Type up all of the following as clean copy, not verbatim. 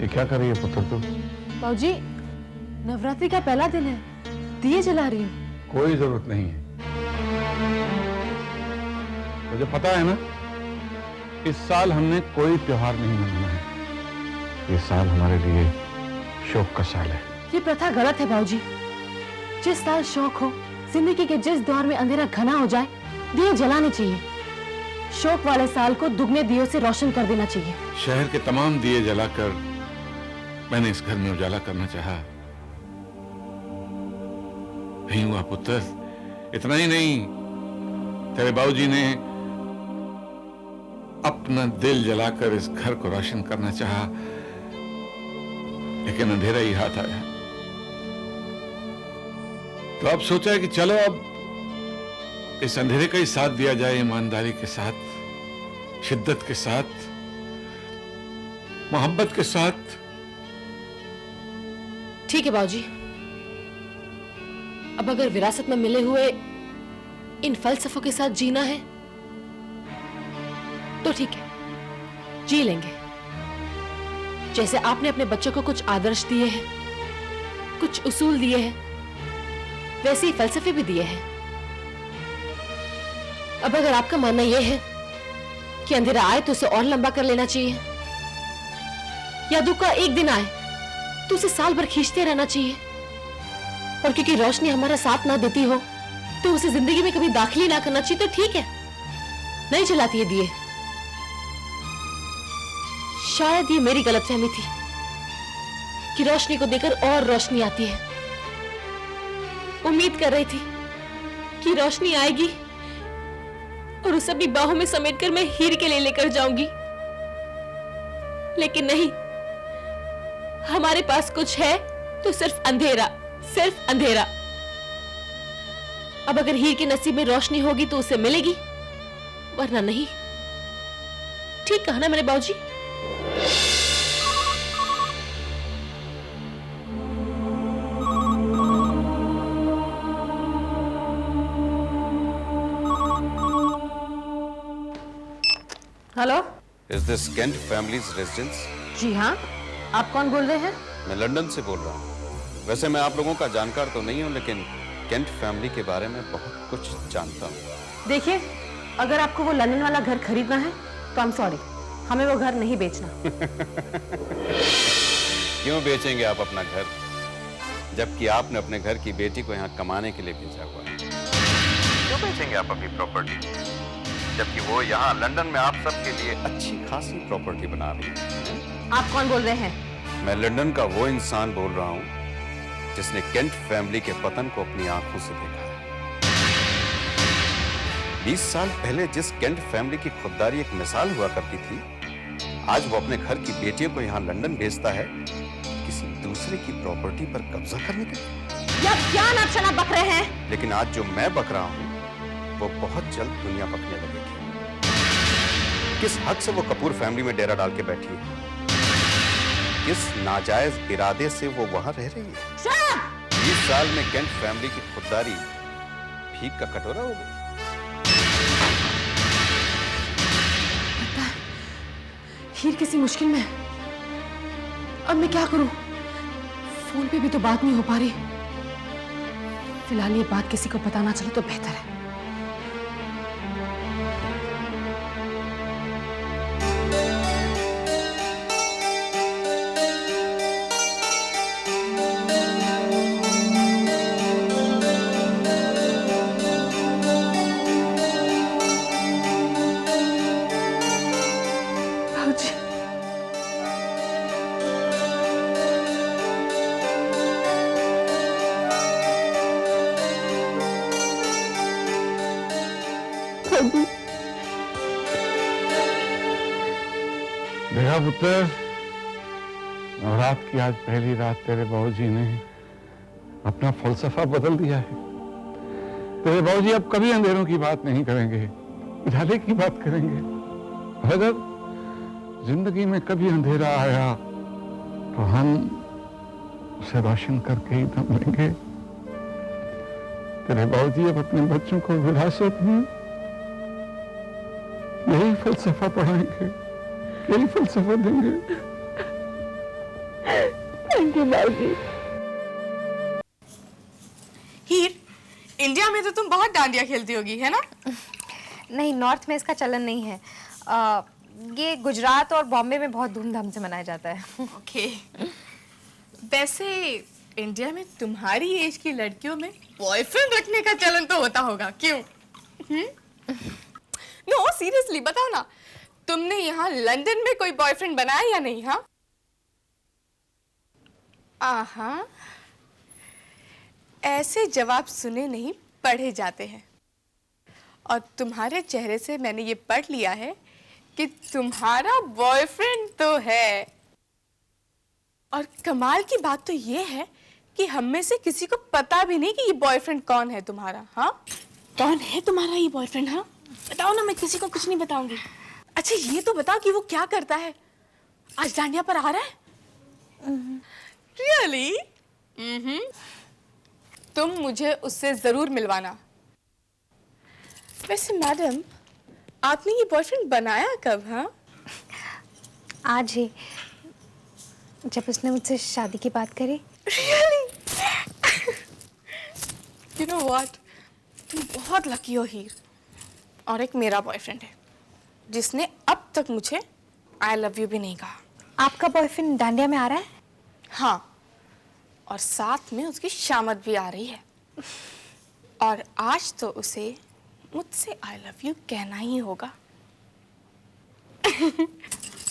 ये क्या कर रही है पुत्र तू? बाबूजी, नवरात्रि का पहला दिन है, दिए जला रही हूँ। कोई जरूरत नहीं है। मुझे पता है ना, इस साल हमने कोई त्योहार नहीं मनाना है। ये साल हमारे लिए शोक का साल है। ये प्रथा गलत है बाबूजी। जिस साल शौक हो, जिंदगी के जिस दौर में अंधेरा घना हो जाए, दिए जलाने चाहिए। शोक वाले साल को दुगने दियों से रोशन कर देना चाहिए। शहर के तमाम दिए जलाकर मैंने इस घर में उजाला करना चाहा। नहीं हुआ पुत्र। इतना ही नहीं, तेरे बाबूजी ने अपना दिल जलाकर इस घर को रोशन करना चाहा, लेकिन अंधेरा ही हाथ आया। तो अब सोचा है कि चलो अब इस अंधेरे का ही साथ दिया जाए, ईमानदारी के साथ, शिद्दत के साथ, मोहब्बत के साथ। ठीक है बाबूजी, अब अगर विरासत में मिले हुए इन फलसफों के साथ जीना है तो ठीक है, जी लेंगे। जैसे आपने अपने बच्चों को कुछ आदर्श दिए हैं, कुछ उसूल दिए हैं, वैसे ही फलसफे भी दिए हैं। अब अगर आपका मानना यह है कि अंधेरा आए तो उसे और लंबा कर लेना चाहिए, या दुख का एक दिन आए तो उसे साल भर खींचते रहना चाहिए, और क्योंकि रोशनी हमारा साथ ना देती हो तो उसे जिंदगी में कभी दाखिल ही ना करना चाहिए, तो ठीक है, नहीं जलाती है दिए। शायद ये मेरी गलतफहमी थी कि रोशनी को देखकर और रोशनी आती है। उम्मीद कर रही थी कि रोशनी आएगी और उसे अपनी बाहों में समेटकर मैं हीर के लिए लेकर जाऊंगी, लेकिन नहीं, हमारे पास कुछ है तो सिर्फ अंधेरा, सिर्फ अंधेरा। अब अगर हीर के नसीब में रोशनी होगी तो उसे मिलेगी, वरना नहीं। ठीक कहा ना मेरे बाबूजी? Hello, Is this Kent family's residence? जी हाँ, आप कौन बोल रहे हैं? मैं लंदन से बोल रहा हूँ। वैसे मैं आप लोगों का जानकार तो नहीं हूँ, लेकिन केंट फैमिली के बारे में बहुत कुछ जानता हूँ। देखिए, अगर आपको वो लंदन वाला घर खरीदना है तो आई एम सॉरी, हमें वो घर नहीं बेचना। क्यों बेचेंगे आप अपना घर, जबकि आपने अपने घर की बेटी को यहाँ कमाने के लिए भेजा हुआ है? क्यों बेचेंगे आप अपनी प्रॉपर्टी, जबकि वो यहाँ लंदन में आप सबके लिए अच्छी खासी प्रॉपर्टी बना रही है? आप कौन बोल रहे हैं? मैं लंदन का वो इंसान बोल रहा हूँ जिसने केंट फैमिली के पतन को अपनी आंखों से देखा है। 20 साल पहले जिस केंट फैमिली की खुददारी एक मिसाल हुआ करती थी, आज वो अपने घर की बेटियों को यहाँ लंदन भेजता है किसी दूसरे की प्रॉपर्टी पर कब्जा करने के लिए। क्या नाचना बक रहे हैं? लेकिन आज जो मैं बक रहा हूँ वो बहुत जल्द दुनिया बकने लगेगी। किस हद से वो कपूर फैमिली में डेरा डाल के बैठी है, किस नाजायज इरादे से वो वहां रह रही है। 20 साल में केंट फैमिली की खुददारी भीख का कटोरा हो गई। हीर किसी मुश्किल में है। अब मैं क्या करूं? फोन पे भी तो बात नहीं हो पा रही। फिलहाल ये बात किसी को पता ना चले तो बेहतर है। देखा पुत्र, नवरात की आज पहली रात तेरे बाबूजी ने अपना फलसफा बदल दिया है। तेरे बाबूजी अब कभी अंधेरों की बात नहीं करेंगे, उजाले की बात करेंगे। अगर जिंदगी में कभी अंधेरा आया तो हम उसे रोशन करके ही दम लेंगे। तेरे बाबूजी अब अपने बच्चों को विरासत में यही फलसफा पढ़ाएंगे, यही फलसफा देंगे। थैंक यू बाबूजी। हीर, इंडिया में तो तुम बहुत डांडिया खेलती होगी, है ना? नहीं, नॉर्थ में इसका चलन नहीं है। ये गुजरात और बॉम्बे में बहुत धूमधाम से मनाया जाता है। ओके। वैसे इंडिया में तुम्हारी एज की लड़कियों में बॉयफ्रेंड रखने का चलन तो होता होगा, क्यों? नो सीरियसली बताओ ना, तुमने यहाँ लंदन में कोई बॉयफ्रेंड बनाया या नहीं? हाँ, आहा, ऐसे जवाब सुने नहीं पढ़े जाते हैं। और तुम्हारे चेहरे से मैंने ये पढ़ लिया है कि तुम्हारा बॉयफ्रेंड तो है। और कमाल की बात तो ये है कि हम में से किसी को पता भी नहीं कि ये बॉयफ्रेंड कौन है तुम्हारा। हाँ, कौन है तुम्हारा ये बॉयफ्रेंड? हाँ बताओ ना, मैं किसी को कुछ नहीं बताऊंगी। अच्छा ये तो बताओ कि वो क्या करता है? आज डांडिया पर आ रहा है? रियली? तुम मुझे उससे जरूर मिलवाना। वैसे मैडम, आपने ये बॉयफ्रेंड बनाया कब? हाँ, आज ही, जब उसने मुझसे शादी की बात करी। रियली? यू नो व्हाट, तुम बहुत लकी हो हीर। और एक मेरा बॉयफ्रेंड है जिसने अब तक मुझे आई लव यू भी नहीं कहा। आपका बॉयफ्रेंड डांडिया में आ रहा है? हाँ, और साथ में उसकी शामत भी आ रही है। और आज तो उसे मुझसे आई लव यू कहना ही होगा।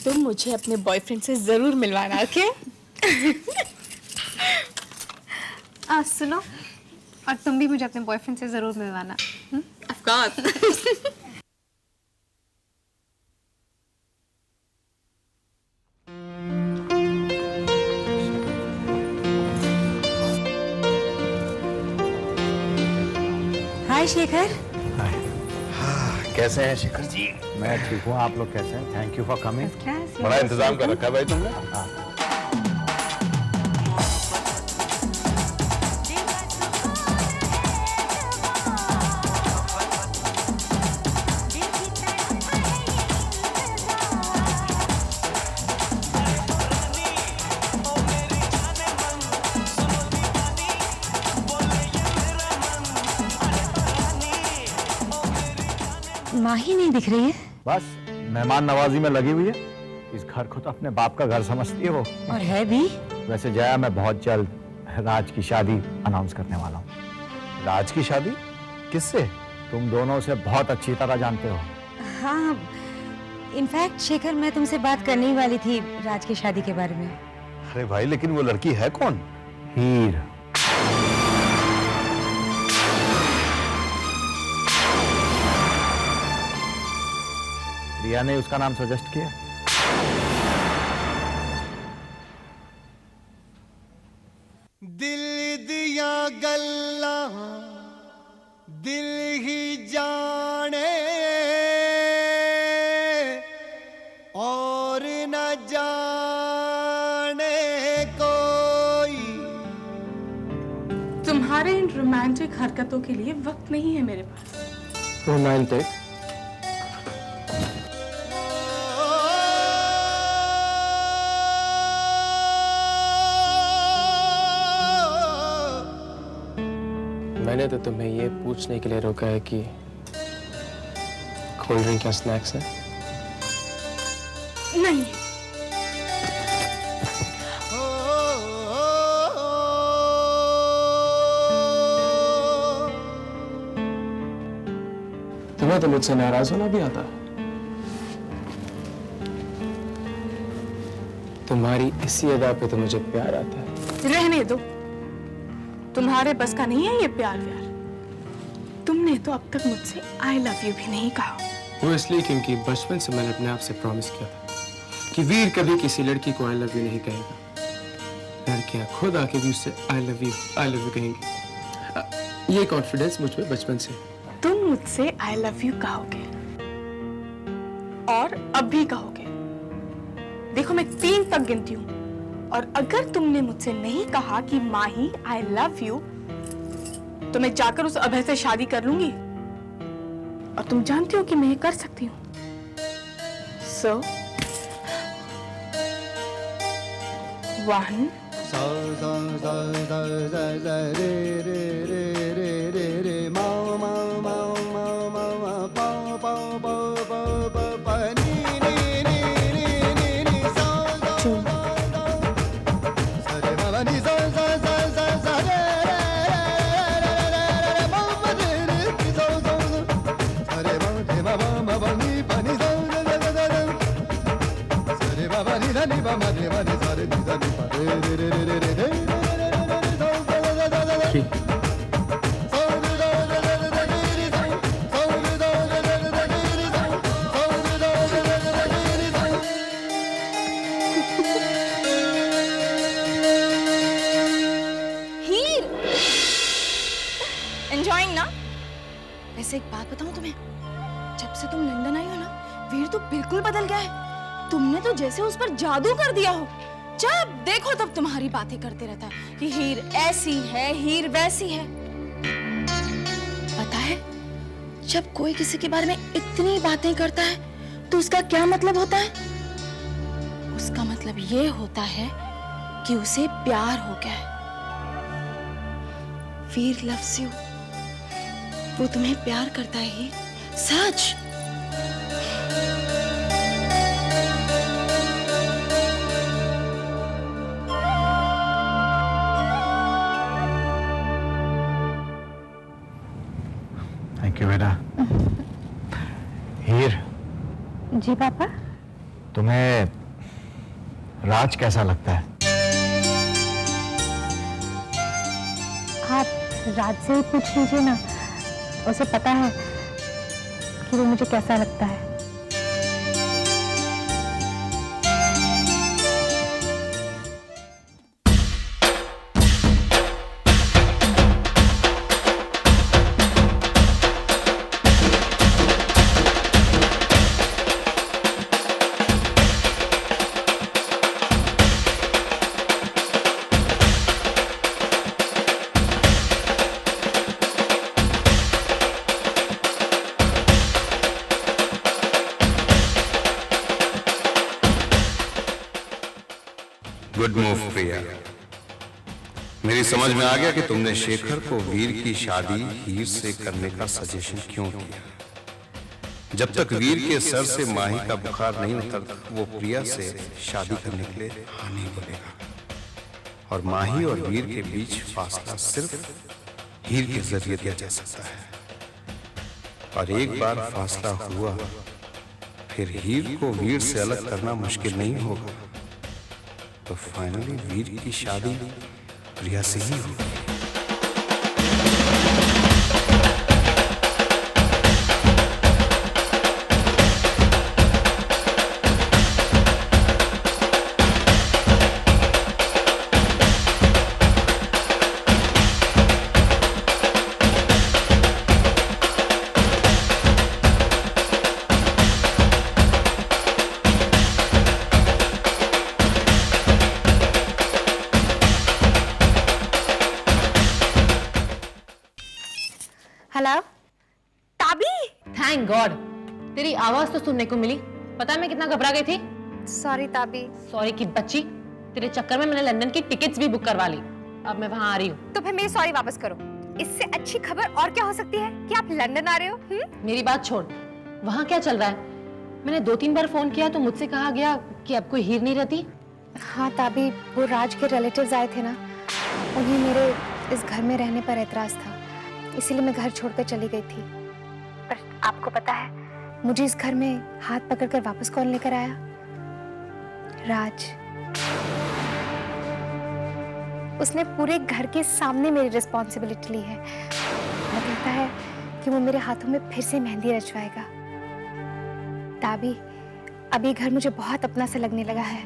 तुम मुझे अपने बॉयफ्रेंड से जरूर मिलवाना, ओके? सुनो, और तुम भी मुझे अपने बॉयफ्रेंड से जरूर मिलवाना। Of course. हाय शेखर। कैसे हैं शेखर जी? मैं ठीक हूँ, आप लोग कैसे हैं? Thank you for coming. बड़ा इंतजाम कर रखा है भाई तुमने। माही नहीं दिख रही है। बस मेहमान नवाजी में लगी हुई है। इस घर को तो अपने बाप का घर समझती है वो। और है भी। वैसे जया, मैं बहुत जल्द राज की शादी अनाउंस करने वाला हूँ। राज की शादी? किससे? तुम दोनों से बहुत अच्छी तरह जानते हो। हाँ, इनफैक्ट शेखर, मैं तुमसे बात करने ही वाली थी राज की शादी के बारे में। अरे भाई, लेकिन वो लड़की है कौन? हीर। रिया ने उसका नाम सजेस्ट किया। दिल दिया गल्ला दिल ही जाने और न जाने कोई। तुम्हारे इन रोमांटिक हरकतों के लिए वक्त नहीं है मेरे पास। रोमांटिक? मैंने तो तुम्हें ये पूछने के लिए रोका है कि कोल्ड ड्रिंक या स्नैक्स है? नहीं। तुम्हें तो मुझसे नाराज होना भी आता है। तुम्हारी इसी अदा पे तो मुझे प्यार आता है। रहने दो, तुम्हारे बस का नहीं है ये प्यार व्यार। तुमने तो अब तक मुझसे आई लव यू भी नहीं कहा। वो इसलिए क्योंकि बचपन से मैंने अपने आप से प्रॉमिस किया था कि वीर कभी किसी लड़की को आई लव यू नहीं कहेगा। लड़कियां खुद आके भी उससे आई लव यू कहेंगी। ये कॉन्फिडेंस मुझ में बचपन से। तुम मुझसे आई लव यू कहोगे और अब भी कहोगे। देखो, मैं 3 तक गिनती हूँ और अगर तुमने मुझसे नहीं कहा कि माही आई लव यू, तो मैं जाकर उस अभय से शादी कर लूंगी। और तुम जानती हो कि मैं ये कर सकती हूँ। So 1 सा सा सा सा सा सा रे रे रे रे रे रे मा मा मा मा मा मा पा पा पा पा पा पा नी नी नी नी नी नी सा सा सा रे मा नी सा सा सा सा सा रे रे रे रे रे मा मा रे रे सा सा सा रे मा रे मा मा मा नी पा नी सा सा सा सा सा रे मा मा नी धा नी मा मा रे मा रे सा रे नी सा नी पा रे रे रे रे रे रे हीर, एंजॉयिंग ना? वैसे एक बात बताऊं तुम्हें, जब से तुम लंदन आई हो ना, वीर तो बिल्कुल बदल गया है। तुमने तो जैसे उस पर जादू कर दिया हो। जब देखो तब तुम्हारी बातें करते रहता है कि हीर ऐसी है, हीर वैसी है। पता है, जब कोई किसी के बारे में इतनी बातें करता है तो उसका क्या मतलब होता है? उसका मतलब ये होता है कि उसे प्यार हो गया है। वीर लव्स यू, वो तुम्हें प्यार करता है हीर, सच। थैंक यू बेटा। हीर, जी पापा। तुम्हें राज कैसा लगता है? आप राज से ही पूछ लीजिए ना, उसे पता है कि वो मुझे कैसा लगता है। गुड मूव प्रिया। मेरी समझ में आ गया कि तुमने शेखर को वीर की शादी हीर से करने का सजेशन क्यों किया। जब तक वीर के सर से माही का बुखार नहीं उतरता, वो प्रिया से शादी करने के लिए हाँ नहीं बोलेगा। और माही और वीर के बीच फासला सिर्फ हीर के जरिए दिया जा सकता है। और एक बार फासला हुआ, फिर हीर को वीर से अलग करना मुश्किल नहीं होगा। तो फाइनली वीर की शादी प्रिया से ही होगी। हेलो ताबी। थैंक गॉड, तेरी आवाज तो सुनने को मिली। पता है मैं कितना घबरा गई थी। सॉरी ताबी। सॉरी की बच्ची, तेरे चक्कर में मैंने लंदन की टिकट्स भी बुक करवा ली। अब मैं वहां आ रही हूँ। तो फिर मेरी सॉरी वापस करो। इससे अच्छी खबर और क्या हो सकती है कि आप लंदन आ रहे हो? मेरी बात छोड़, वहां क्या चल रहा है? मैंने 2-3 बार फोन किया तो मुझसे कहा गया कि अब कोई हीर नहीं रहती। हाँ ताबी, वो राज के रिलेटिव्स आए थे ना, उन्हें मेरे इस घर में रहने पर एतराज था, इसीलिए मैं घर छोड़कर चली गई थी। पर आपको पता है मुझे इस घर में हाथ पकड़कर वापस कौन लेकर आया? राज। उसने पूरे घर के सामने मेरी रिस्पॉन्सिबिलिटी ली है। मुझे लगता है कि वो मेरे हाथों में फिर से मेहंदी रचवाएगा। ताबी, अभी घर मुझे बहुत अपना सा लगने लगा है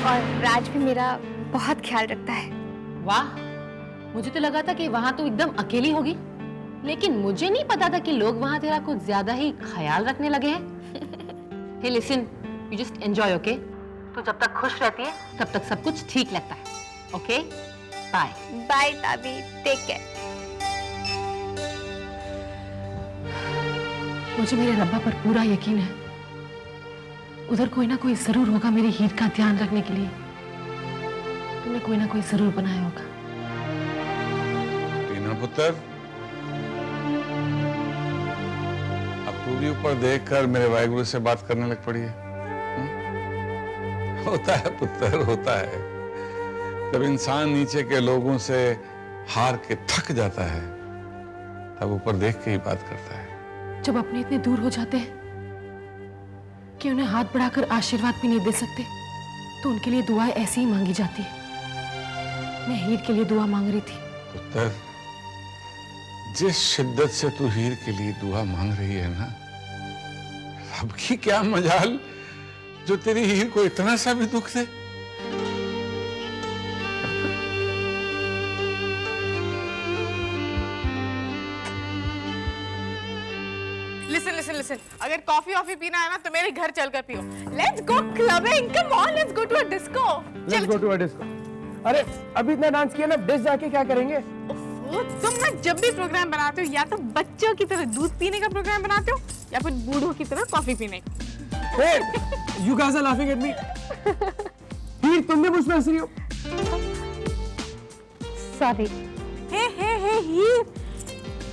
और राज भी मेरा बहुत ख्याल रखता है। वाह, मुझे तो लगा था कि वहां तो एकदम अकेली होगी, लेकिन मुझे नहीं पता था कि लोग वहां तेरा कुछ ज्यादा ही ख्याल रखने लगे हैं। Hey listen, you just enjoy, okay? तो जब तक खुश रहती है तब तक सब कुछ ठीक लगता है। Okay, bye. बाय ताबी, टेक केयर। मुझे मेरे रब्बा पर पूरा यकीन है, उधर कोई ना कोई जरूर होगा मेरी हीर का ध्यान रखने के लिए। तुमने कोई ना कोई जरूर बनाया होगा। टीना पुत्र, अब तू भी ऊपर देखकर मेरे वाहिगुरु से बात करने लग पड़ी है। होता है पुत्र, होता है। जब इंसान नीचे के लोगों से हार के थक जाता है तब ऊपर देख के ही बात करता है। जब अपने इतने दूर हो जाते हैं कि उन्हें हाथ बढ़ाकर आशीर्वाद भी नहीं दे सकते, तो उनके लिए दुआएं ऐसी ही मांगी जाती है। मैं हीर के लिए दुआ मांग रही थी। पुत्र, जिस शिद्दत से तू हीर के लिए दुआ मांग रही है ना, रब की क्या मजाल जो तेरी हीर को इतना सा भी दुख दे। लिसन, अगर कॉफी ऑफी पीना है ना तो मेरे घर चलकर पियो। Let's go clubbing, come on, let's go to a disco. Let's go to a disco. अरे अभी इतना डांस किया ना, डिस्क जाके क्या करेंगे? तुम ना जब भी प्रोग्राम बनाते हो या तो बच्चों की तरह दूध पीने का प्रोग्राम बनाते हो या फिर बूढ़ों की तरह कॉफी पीने का। Hey, you guys are laughing at me. हीर, तुम भी मुझ पे हंस रही हो? सॉरी। हे हीर,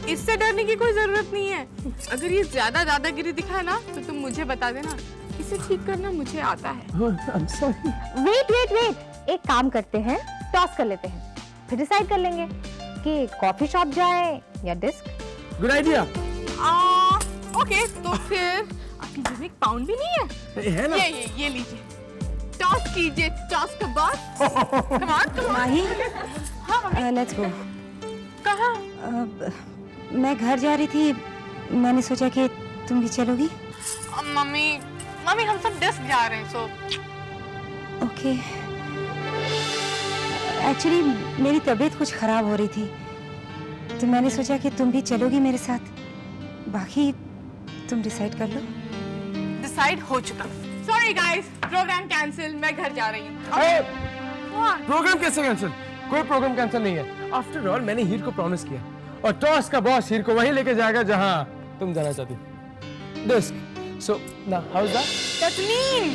इससे डरने की कोई जरूरत नहीं है। अगर ये ज्यादा दादागिरी दिखाए ना तो तुम मुझे बता देना, इसे ठीक करना मुझे आता है। I'm sorry. वेट, एक काम करते हैं, टॉस कर लेते हैं, फिर डिसाइड कर लेंगे कि कॉफी शॉप जाए या डिस्क। Good idea. ओके, तो फिर आपकी जेब में एक पाउंड भी नहीं है? है ना? ये लीजिए, टॉस कीजिए, टॉस का बॉस। Come on. माही, हाँ, लेट्स गो। कहाँ? मैं घर जा रही थी, मैंने सोचा कि तुम भी चलोगी। मम्मी हम सब डिस्क जा रहे हैं, सो ओके। एक्चुअली मेरी तबीयत कुछ खराब हो रही थी, तो मैंने सोचा कि तुम भी चलोगी मेरे साथ। बाकी तुम डिसाइड कर लो। डिसाइड हो चुका। सॉरी गाइस, प्रोग्राम कैंसिल, मैं घर जा रही हूँ। प्रोग्राम कैसे कैंसिल? कोई प्रोग्राम कैंसिल नहीं है। आफ्टर ऑल मैंने हीर को प्रॉमिस किया, और टॉस का बॉस हीर को वहीं लेके जाएगा जहां तुम जाना चाहती हो, disc. So now how is that? That's mean.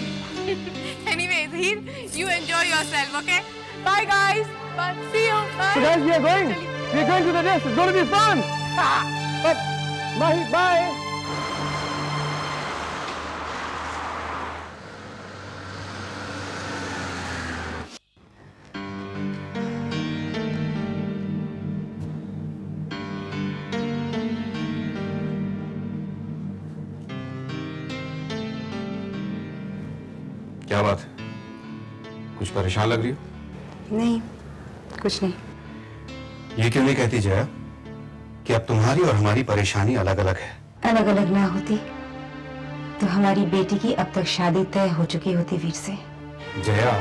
Anyways, Heer, you enjoy yourself, okay? Bye guys. Bye. See you. Bye. So guys, we are going to the disc. It's going to be fun. But Mahi, bye. क्या बात है, कुछ परेशान लग रही हो? नहीं, कुछ नहीं। ये क्यों नहीं कहती जया कि अब तुम्हारी और हमारी परेशानी अलग अलग है? अलग अलग ना होती तो हमारी बेटी की अब तक शादी तय हो चुकी होती वीर से। जया,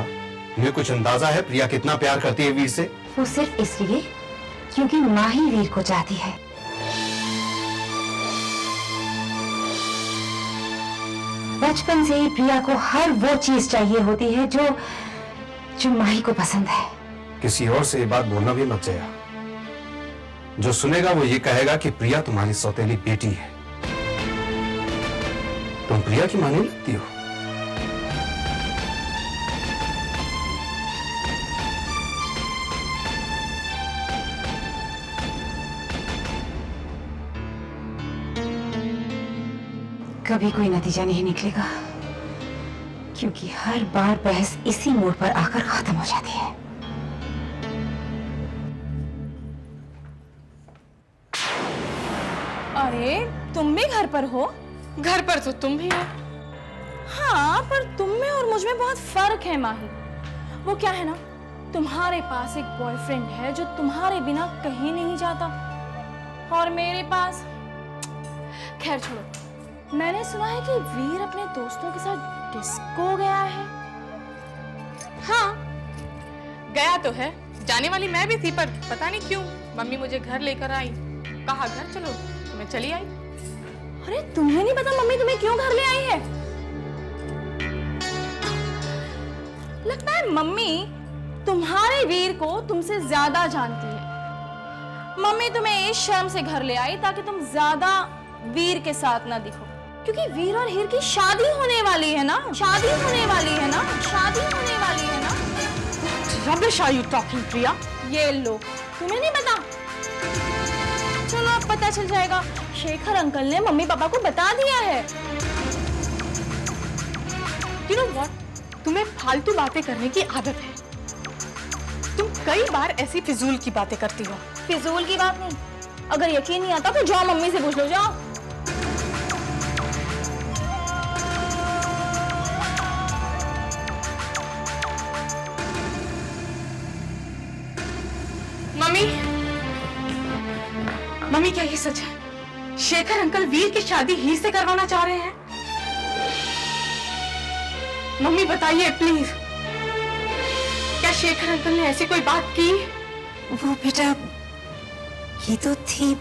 तुम्हें कुछ अंदाजा है प्रिया कितना प्यार करती है वीर से? वो सिर्फ इसलिए क्योंकि माही वीर को चाहती है। बचपन से ही प्रिया को हर वो चीज चाहिए होती है जो माही को पसंद है। किसी और से ये बात बोलना भी मत जया, जो सुनेगा वो ये कहेगा कि प्रिया तुम्हारी सौतेली बेटी है। तुम प्रिया की माने लगती हो। कभी कोई नतीजा नहीं निकलेगा, क्योंकि हर बार बहस इसी मोड़ पर आकर खत्म हो जाती है। अरे तुम भी घर पर हो? घर पर तो तुम भी हो। हाँ, पर तुम में और मुझ में बहुत फर्क है माही। वो क्या है ना, तुम्हारे पास एक बॉयफ्रेंड है जो तुम्हारे बिना कहीं नहीं जाता, और मेरे पास, खैर छोड़ो। मैंने सुना है कि वीर अपने दोस्तों के साथ डिस्को गया है। हाँ, गया तो है। जाने वाली मैं भी थी, पर पता नहीं क्यों मम्मी मुझे घर लेकर आई। कहा घर चलो, तो मैं चली आई। अरे तुम्हें नहीं पता मम्मी तुम्हें क्यों घर ले आई है? लगता है मम्मी तुम्हारे वीर को तुमसे ज्यादा जानती है। मम्मी तुम्हें इस शर्म से घर ले आई ताकि तुम ज्यादा वीर के साथ ना दिखो, क्योंकि वीर और हीर की शादी होने वाली है ना, शादी होने वाली है ना, शादी होने वाली है ना। rubbish are you talking, Priya? ये लो, तुम्हें नहीं पता? चलो अब पता चल जाएगा। शेखर अंकल ने मम्मी पापा को बता दिया है। You know what? तुम्हें फालतू बातें करने की आदत है। तुम कई बार ऐसी फिजूल की बातें करती हो। फिजूल की बात नहीं, अगर यकीन नहीं आता तो जाओ मम्मी से पूछ लो, जाओ। मम्मी क्या ये सच है? शेखर अंकल वीर की शादी हीर से करवाना चाह रहे हैं? मम्मी बताइए प्लीज, क्या शेखर अंकल ने ऐसी कोई बात की? वो बेटा ये तो थी।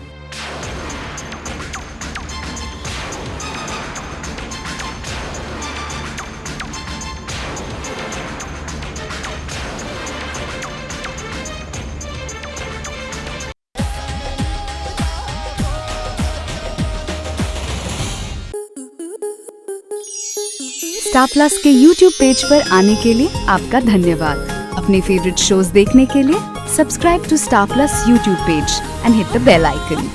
स्टार प्लस के YouTube पेज पर आने के लिए आपका धन्यवाद। अपने फेवरेट शोज देखने के लिए subscribe to Star Plus YouTube page and hit the bell icon.